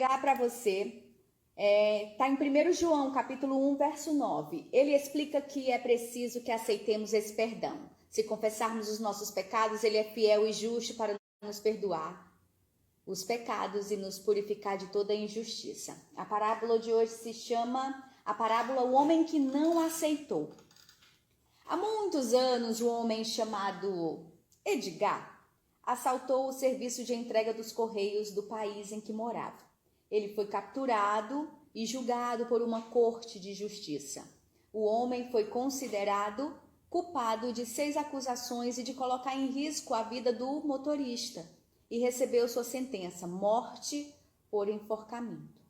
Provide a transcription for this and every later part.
pegar para você, tá em 1 João, capítulo 1, verso 9. Ele explica que é preciso que aceitemos esse perdão. Se confessarmos os nossos pecados, ele é fiel e justo para nos perdoar os pecados e nos purificar de toda injustiça. A parábola de hoje se chama a parábola O Homem que Não Aceitou. Há muitos anos, um homem chamado Edgar assaltou o serviço de entrega dos correios do país em que morava. Ele foi capturado e julgado por uma corte de justiça. O homem foi considerado culpado de 6 acusações e de colocar em risco a vida do motorista, e recebeu sua sentença, morte por enforcamento.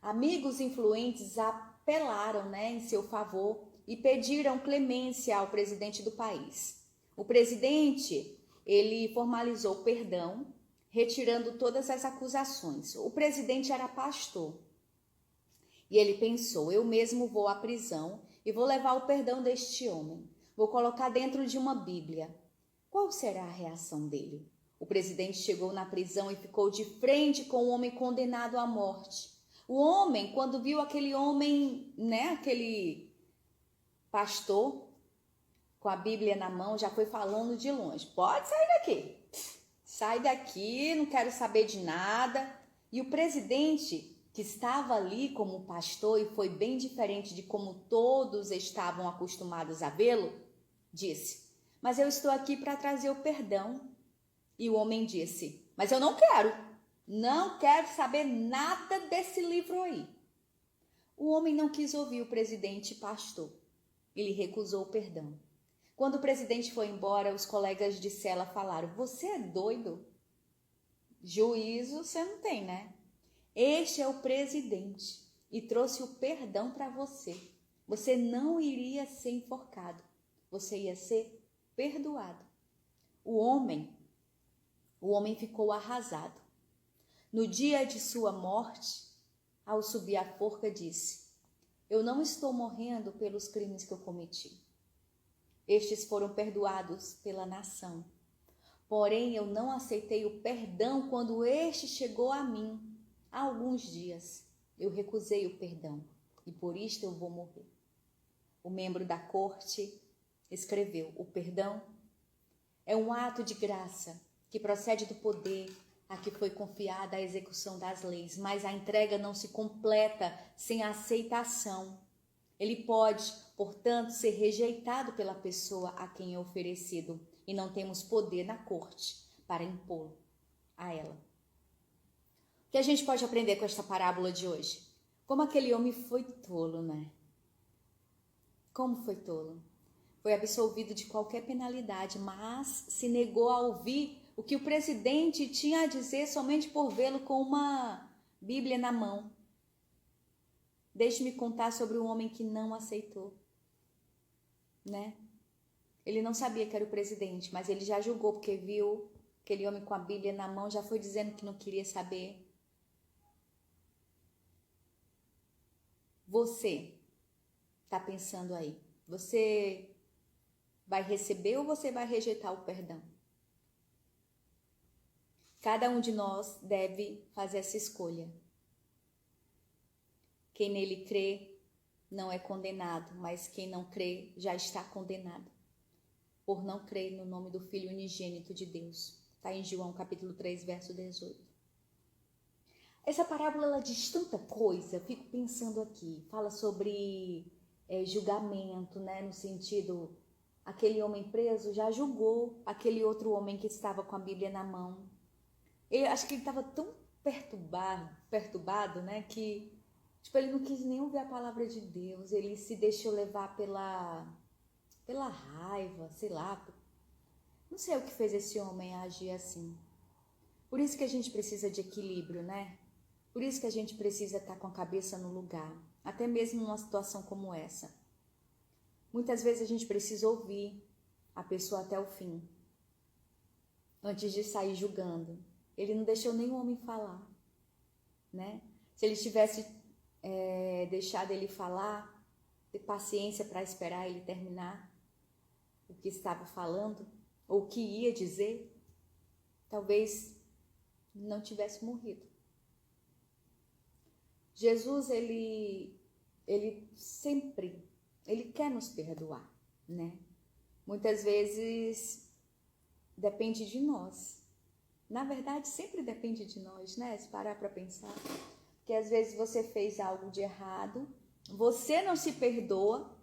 Amigos influentes apelaram, em seu favor e pediram clemência ao presidente do país. O presidente, ele formalizou o perdão, retirando todas as acusações. O presidente era pastor e ele pensou: eu mesmo vou à prisão e vou levar o perdão deste homem. Vou colocar dentro de uma Bíblia. Qual será a reação dele? O presidente chegou na prisão e ficou de frente com o homem condenado à morte. O homem, quando viu aquele homem, aquele pastor com a Bíblia na mão, já foi falando de longe: pode sair daqui, sai daqui, não quero saber de nada. E o presidente, que estava ali como pastor e foi bem diferente de como todos estavam acostumados a vê-lo, disse: mas eu estou aqui para trazer o perdão. E o homem disse: mas eu não quero saber nada desse livro aí. O homem não quis ouvir o presidente pastor. Ele recusou o perdão. Quando o presidente foi embora, os colegas de cela falaram: você é doido? Juízo você não tem, né? Este é o presidente e trouxe o perdão para você. Você não iria ser enforcado. Você ia ser perdoado. O homem ficou arrasado. No dia de sua morte, ao subir a forca, disse: eu não estou morrendo pelos crimes que eu cometi. Estes foram perdoados pela nação. Porém, eu não aceitei o perdão quando este chegou a mim. Há alguns dias, eu recusei o perdão e por isto eu vou morrer. O membro da corte escreveu: o perdão é um ato de graça que procede do poder a que foi confiada a execução das leis, mas a entrega não se completa sem a aceitação. Ele pode, portanto, ser rejeitado pela pessoa a quem é oferecido e não temos poder na corte para impô-lo a ela. O que a gente pode aprender com esta parábola de hoje? Como aquele homem foi tolo, né? Como foi tolo? Foi absolvido de qualquer penalidade, mas se negou a ouvir o que o presidente tinha a dizer somente por vê-lo com uma Bíblia na mão. Deixe-me contar sobre um homem que não aceitou, Ele não sabia que era o presidente, mas ele já julgou porque viu aquele homem com a Bíblia na mão, já foi dizendo que não queria saber. Você está pensando aí? Você vai receber ou você vai rejeitar o perdão? Cada um de nós deve fazer essa escolha. Quem nele crê não é condenado, mas quem não crê já está condenado, por não crer no nome do Filho unigênito de Deus. Está em João capítulo 3, verso 18. Essa parábola ela diz tanta coisa, eu fico pensando aqui. Fala sobre julgamento, no sentido, aquele homem preso já julgou aquele outro homem que estava com a Bíblia na mão. Eu acho que ele estava tão perturbado, que ele não quis nem ouvir a palavra de Deus. Ele se deixou levar pela raiva, sei lá. Não sei o que fez esse homem agir assim. Por isso que a gente precisa de equilíbrio, Por isso que a gente precisa estar com a cabeça no lugar, até mesmo numa situação como essa. Muitas vezes a gente precisa ouvir a pessoa até o fim, antes de sair julgando. Ele não deixou nenhum homem falar, Se ele tivesse deixado ele falar, ter paciência para esperar ele terminar o que estava falando, ou o que ia dizer, talvez não tivesse morrido. Jesus, ele sempre, ele quer nos perdoar, né? Muitas vezes depende de nós. Na verdade, sempre depende de nós, né? Se parar para pensar. Porque às vezes você fez algo de errado, você não se perdoa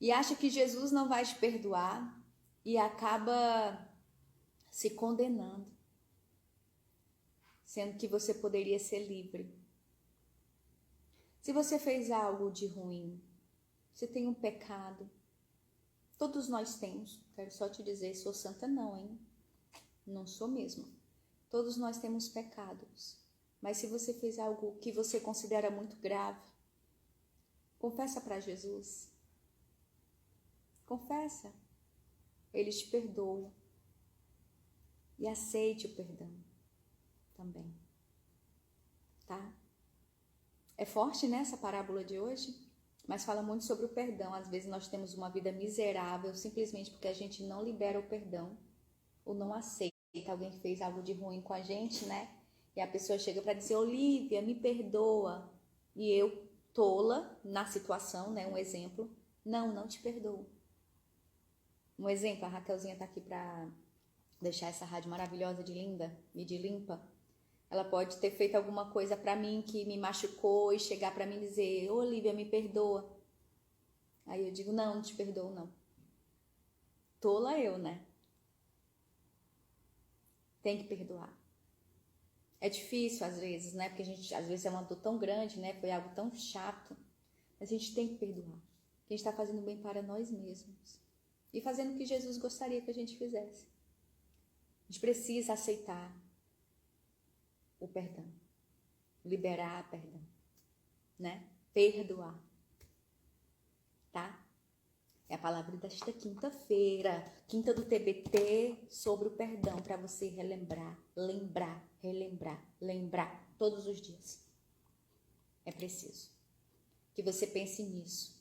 e acha que Jesus não vai te perdoar e acaba se condenando, sendo que você poderia ser livre. Se você fez algo de ruim, você tem um pecado, todos nós temos, quero só te dizer, sou santa não, hein? Não sou mesmo. Todos nós temos pecados, mas se você fez algo que você considera muito grave, confessa para Jesus. Confessa. Ele te perdoa. E aceite o perdão também. Tá? É forte, né, essa parábola de hoje? Mas fala muito sobre o perdão. Às vezes nós temos uma vida miserável simplesmente porque a gente não libera o perdão ou não aceita alguém que fez algo de ruim com a gente, né? E a pessoa chega para dizer, Olivia, me perdoa. E eu, tola, na situação, né? Um exemplo, não te perdoo. Um exemplo, a Raquelzinha tá aqui para deixar essa rádio maravilhosa de linda e de limpa. Ela pode ter feito alguma coisa para mim que me machucou e chegar para mim e dizer, Olivia, me perdoa. Aí eu digo, não te perdoo, não. Tola eu, né? Tem que perdoar. É difícil às vezes, né? Porque a gente, às vezes, é uma dor tão grande, né? Foi algo tão chato. Mas a gente tem que perdoar. A gente está fazendo bem para nós mesmos. E fazendo o que Jesus gostaria que a gente fizesse. A gente precisa aceitar o perdão. Liberar perdão. Né? Perdoar. Tá? É a palavra desta quinta-feira, quinta do TBT, sobre o perdão, para você relembrar, lembrar todos os dias. É preciso que você pense nisso.